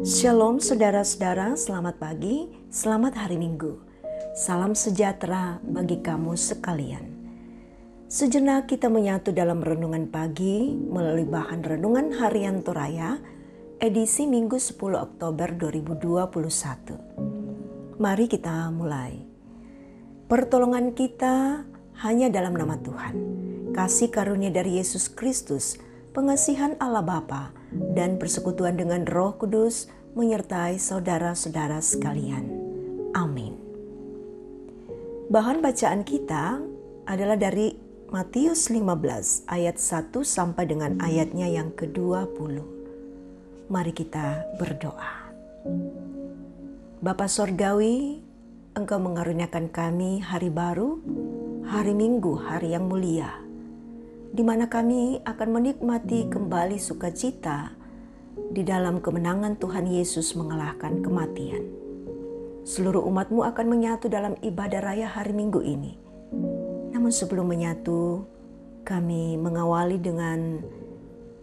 Shalom saudara-saudara, selamat pagi, selamat hari Minggu. Salam sejahtera bagi kamu sekalian. Sejenak kita menyatu dalam renungan pagi melalui bahan renungan harian Toraya, edisi Minggu 10 Oktober 2021. Mari kita mulai. Pertolongan kita hanya dalam nama Tuhan. Kasih karunia dari Yesus Kristus, pengasihan Allah Bapa, dan persekutuan dengan Roh Kudus menyertai saudara-saudara sekalian. Amin. Bahan bacaan kita adalah dari Matius 15 ayat 1 sampai dengan ayatnya yang ke-20. Mari kita berdoa. Bapa Sorgawi, Engkau mengaruniakan kami hari baru, hari Minggu, hari yang mulia, di mana kami akan menikmati kembali sukacita di dalam kemenangan Tuhan Yesus mengalahkan kematian. Seluruh umat-Mu akan menyatu dalam ibadah raya hari Minggu ini. Namun sebelum menyatu, kami mengawali dengan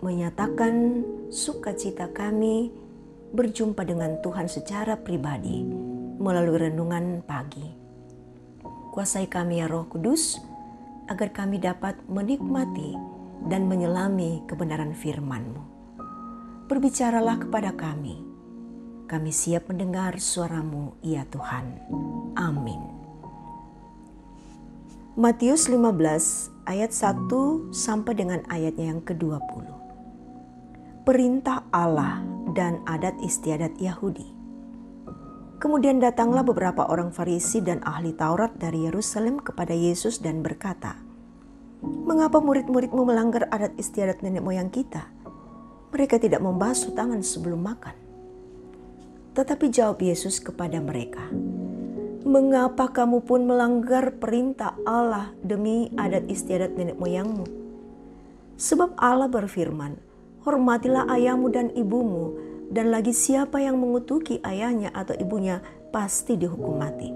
menyatakan sukacita kami berjumpa dengan Tuhan secara pribadi melalui renungan pagi. Kuasai kami ya Roh Kudus, agar kami dapat menikmati dan menyelami kebenaran firman-Mu. Berbicaralah kepada kami. Kami siap mendengar suara-Mu, ya Tuhan. Amin. Matius 15 ayat 1 sampai dengan ayatnya yang ke-20. Perintah Allah dan adat istiadat Yahudi. Kemudian datanglah beberapa orang Farisi dan ahli Taurat dari Yerusalem kepada Yesus dan berkata, "Mengapa murid-murid-Mu melanggar adat istiadat nenek moyang kita? Mereka tidak membasuh tangan sebelum makan." Tetapi jawab Yesus kepada mereka, "Mengapa kamu pun melanggar perintah Allah demi adat istiadat nenek moyangmu? Sebab Allah berfirman, hormatilah ayahmu dan ibumu, dan lagi siapa yang mengutuki ayahnya atau ibunya pasti dihukum mati.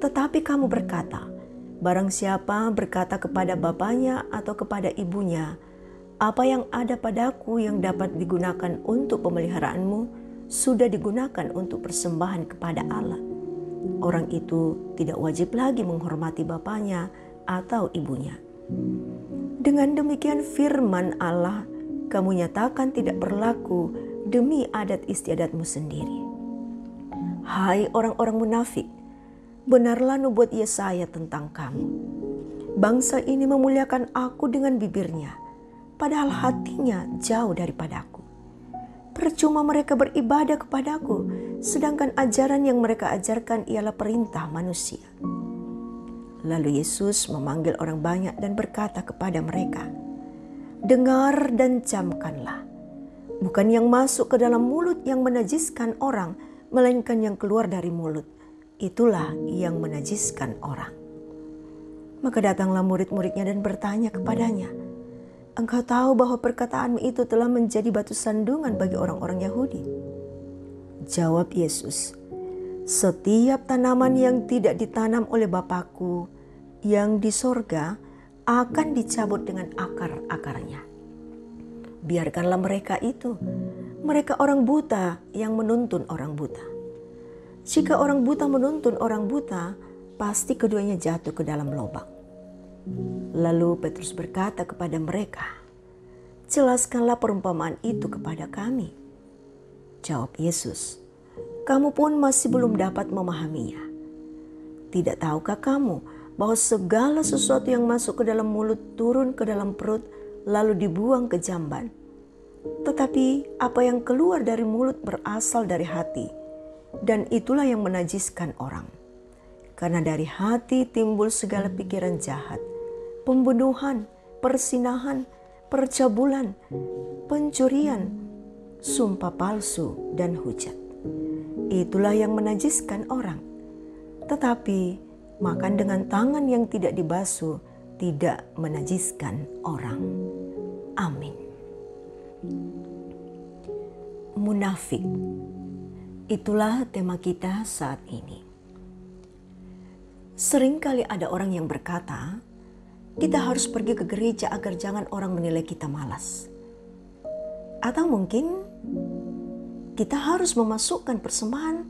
Tetapi kamu berkata, barang siapa berkata kepada bapaknya atau kepada ibunya, apa yang ada padaku yang dapat digunakan untuk pemeliharaanmu, sudah digunakan untuk persembahan kepada Allah. Orang itu tidak wajib lagi menghormati bapaknya atau ibunya. Dengan demikian firman Allah, kamu nyatakan tidak berlaku demi adat istiadatmu sendiri. Hai orang-orang munafik, benarlah nubuat Yesaya tentang kamu. Bangsa ini memuliakan aku dengan bibirnya, padahal hatinya jauh daripadaku. Percuma mereka beribadah kepadaku, sedangkan ajaran yang mereka ajarkan ialah perintah manusia." Lalu Yesus memanggil orang banyak dan berkata kepada mereka, "Dengar dan camkanlah. Bukan yang masuk ke dalam mulut yang menajiskan orang, melainkan yang keluar dari mulut. Itulah yang menajiskan orang." Maka datanglah murid-muridnya dan bertanya kepadanya, "Engkau tahu bahwa perkataanmu itu telah menjadi batu sandungan bagi orang-orang Yahudi?" Jawab Yesus, "Setiap tanaman yang tidak ditanam oleh Bapakku yang di sorga akan dicabut dengan akar-akarnya. Biarkanlah mereka itu. Mereka orang buta yang menuntun orang buta. Jika orang buta menuntun orang buta, pasti keduanya jatuh ke dalam lubang." Lalu Petrus berkata kepada mereka, "Jelaskanlah perumpamaan itu kepada kami." Jawab Yesus, "Kamu pun masih belum dapat memahaminya. Tidak tahukah kamu bahwa segala sesuatu yang masuk ke dalam mulut turun ke dalam perut lalu dibuang ke jamban? Tetapi apa yang keluar dari mulut berasal dari hati, dan itulah yang menajiskan orang. Karena dari hati timbul segala pikiran jahat, pembunuhan, persinahan, percabulan, pencurian, sumpah palsu, dan hujat. Itulah yang menajiskan orang. Tetapi makan dengan tangan yang tidak dibasuh tidak menajiskan orang." Amin. Munafik. Itulah tema kita saat ini. Seringkali ada orang yang berkata, kita harus pergi ke gereja agar jangan orang menilai kita malas. Atau mungkin kita harus memasukkan persembahan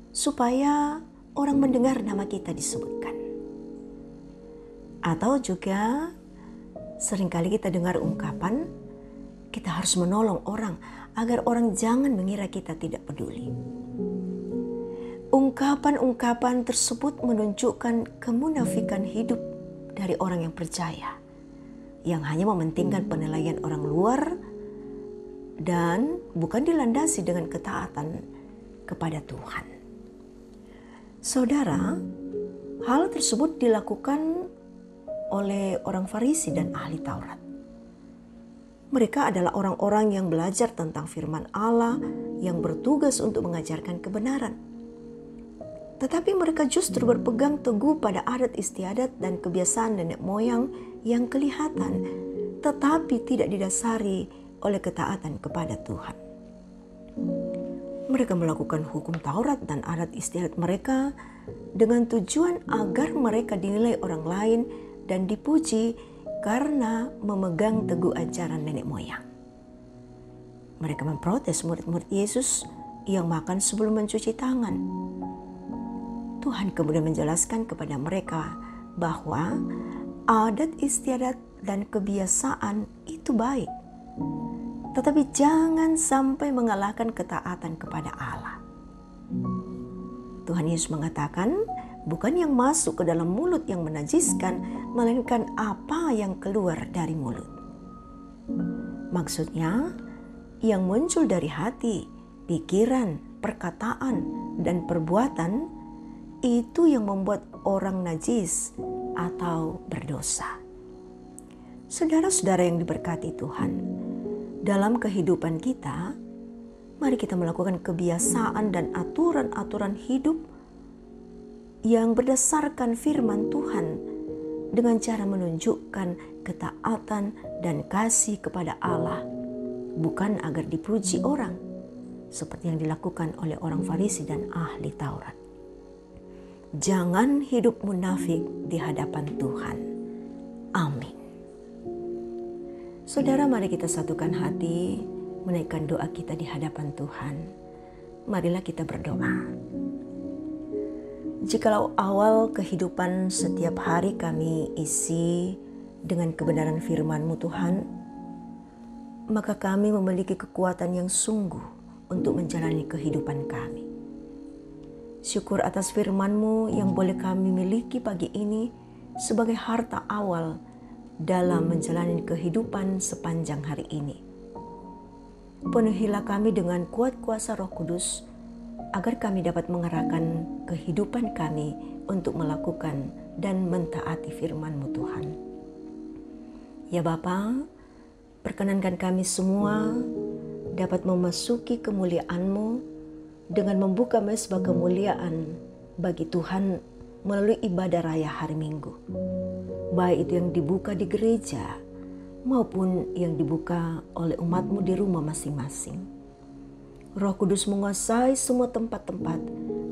supaya orang mendengar nama kita disebutkan. Atau juga seringkali kita dengar ungkapan, kita harus menolong orang agar orang jangan mengira kita tidak peduli. Ungkapan-ungkapan tersebut menunjukkan kemunafikan hidup dari orang yang percaya, yang hanya mementingkan penilaian orang luar dan bukan dilandasi dengan ketaatan kepada Tuhan. Saudara, hal tersebut dilakukan oleh orang Farisi dan ahli Taurat. Mereka adalah orang-orang yang belajar tentang firman Allah, yang bertugas untuk mengajarkan kebenaran. Tetapi mereka justru berpegang teguh pada adat istiadat dan kebiasaan nenek moyang yang kelihatan, tetapi tidak didasari oleh ketaatan kepada Tuhan. Mereka melakukan hukum Taurat dan adat istiadat mereka dengan tujuan agar mereka dinilai orang lain dan dipuji karena memegang teguh ajaran nenek moyang. Mereka memprotes murid-murid Yesus yang makan sebelum mencuci tangan. Tuhan kemudian menjelaskan kepada mereka bahwa adat istiadat dan kebiasaan itu baik, tetapi jangan sampai mengalahkan ketaatan kepada Allah. Tuhan Yesus mengatakan, bukan yang masuk ke dalam mulut yang menajiskan, melainkan apa yang keluar dari mulut. Maksudnya, yang muncul dari hati, pikiran, perkataan, dan perbuatan, itu yang membuat orang najis atau berdosa. Saudara-saudara yang diberkati Tuhan, dalam kehidupan kita, mari kita melakukan kebiasaan dan aturan-aturan hidup yang berdasarkan firman Tuhan dengan cara menunjukkan ketaatan dan kasih kepada Allah, bukan agar dipuji orang, seperti yang dilakukan oleh orang Farisi dan ahli Taurat. Jangan hidup munafik di hadapan Tuhan. Amin. Saudara, mari kita satukan hati, menaikkan doa kita di hadapan Tuhan. Marilah kita berdoa. Jikalau awal kehidupan setiap hari kami isi dengan kebenaran firman-Mu Tuhan, maka kami memiliki kekuatan yang sungguh untuk menjalani kehidupan kami. Syukur atas firman-Mu yang boleh kami miliki pagi ini sebagai harta awal dalam menjalani kehidupan sepanjang hari ini. Penuhilah kami dengan kuat kuasa Roh Kudus, agar kami dapat mengarahkan kehidupan kami untuk melakukan dan mentaati firman-Mu Tuhan. Ya Bapa, perkenankan kami semua dapat memasuki kemuliaan-Mu dengan membuka mezbah kemuliaan bagi Tuhan melalui ibadah raya hari Minggu. Baik itu yang dibuka di gereja maupun yang dibuka oleh umat-Mu di rumah masing-masing. Roh Kudus menguasai semua tempat-tempat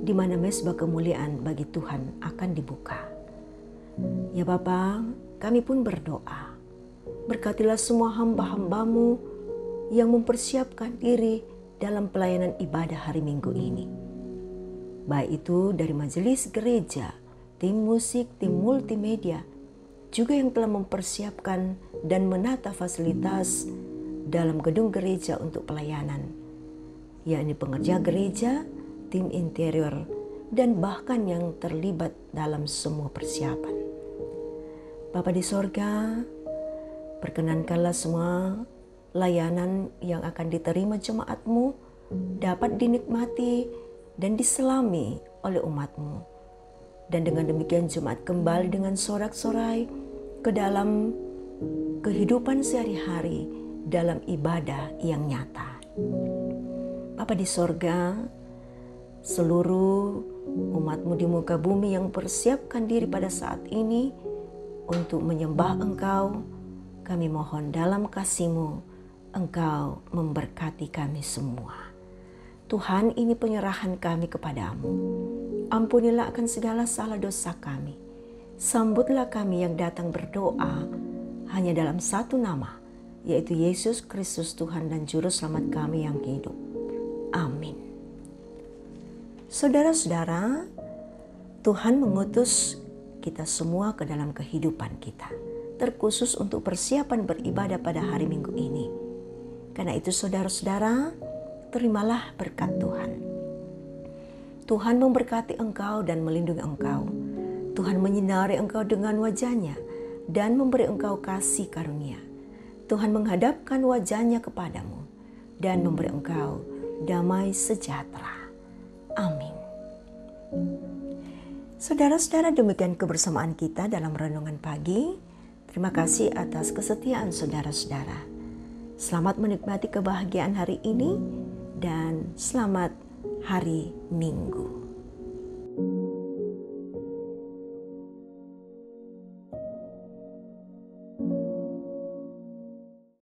di mana mezbah kemuliaan bagi Tuhan akan dibuka. Ya Bapa, kami pun berdoa. Berkatilah semua hamba-hamba-Mu yang mempersiapkan diri dalam pelayanan ibadah hari Minggu ini. Baik itu dari majelis gereja, tim musik, tim multimedia, juga yang telah mempersiapkan dan menata fasilitas dalam gedung gereja untuk pelayanan, yakni pengerja gereja, tim interior, dan bahkan yang terlibat dalam semua persiapan. Bapa di sorga, perkenankanlah semua layanan yang akan diterima jemaat-Mu dapat dinikmati dan diselami oleh umat-Mu. Dan dengan demikian jemaat kembali dengan sorak-sorai ke dalam kehidupan sehari-hari dalam ibadah yang nyata. Bapa di sorga, seluruh umat-Mu di muka bumi yang persiapkan diri pada saat ini untuk menyembah Engkau, kami mohon dalam kasih-Mu, Engkau memberkati kami semua. Tuhan, ini penyerahan kami kepadamu. Ampunilah akan segala salah dosa kami. Sambutlah kami yang datang berdoa hanya dalam satu nama, yaitu Yesus Kristus Tuhan dan Juru Selamat kami yang hidup. Amin. Amin. Saudara-saudara, Tuhan mengutus kita semua ke dalam kehidupan kita, terkhusus untuk persiapan beribadah pada hari Minggu ini. Karena itu saudara-saudara, terimalah berkat Tuhan. Tuhan memberkati engkau dan melindungi engkau. Tuhan menyinari engkau dengan wajah-Nya dan memberi engkau kasih karunia. Tuhan menghadapkan wajah-Nya kepadamu dan memberi engkau damai sejahtera. Amin. Saudara-saudara, demikian kebersamaan kita dalam renungan pagi. Terima kasih atas kesetiaan saudara-saudara. Selamat menikmati kebahagiaan hari ini dan selamat hari Minggu.